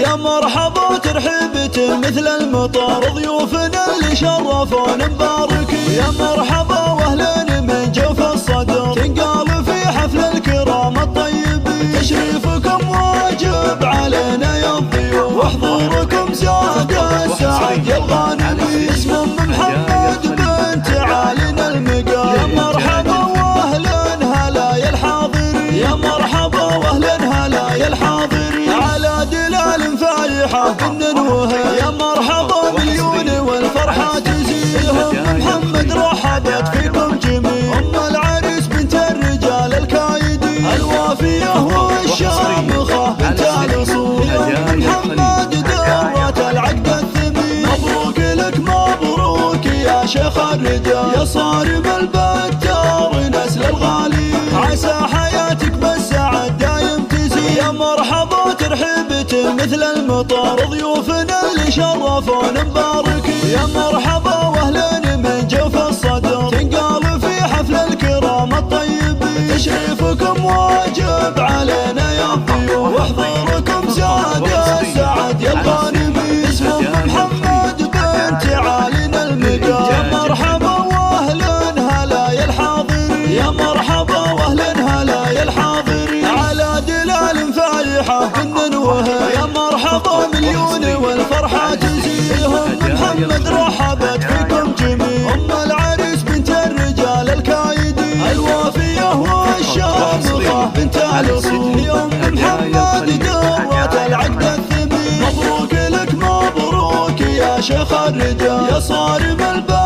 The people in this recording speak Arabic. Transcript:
يا مرحبا ترحيبة مثل المطر، ضيوفنا اللي شرفونا مباركين. يا مرحبا واهلا من جوف الصدر، تنقال في حفل الكرام الطيبين. تشريفكم واجب علينا يا الضيوف، وحضوركم زاد السعد يا الغانمين. اسم محمد بنت عالينا المقام. يا مرحبا واهلا هلا يا الحاضرين. يا مرحبا واهلا هلا يا الحاضرين. على دلال فايحة بالنوها، يا مرحبا مليون والفرحة تزيدهم. محمد رحبت فيكم جميل، ام العريس بنت الرجال الكايدين. الوافية والشامخة بنت الاصول، محمد درت العقد الثمين. مبروك لك مبروك يا شيخ الرجال، يا صارم البتار نسل الغالي. عسى حياتك بالسعد دايم تزيد. يا مرحبا ترحيبة مثل المطر، ضيوفنا اللي شرفونا مباركين. يا مرحبا واهلا من جوف الصدر، تنقال في حفل الكرام الطيبين. تشريفكم واجب علينا يا الضيوف، وحضوركم زاد السعد يا الغانمين. اسم محمد بنت عالينا المقام. يا مرحبا واهلا هلا يا الحاضرين. يا مرحبا واهلا هلا يا الحاضرين. على دلال فايحة بالنوها، يا مرحبا مليون والفرحة تزيدهم. محمد رحبت فيكم جميل، ام العريس بنت الرجال الكايدين. الوافية والشامخة بنت الاصول، يوم محمد درت العقد الثمين. مبروك لك مبروك يا شيخ الرجال، يا صارم الباب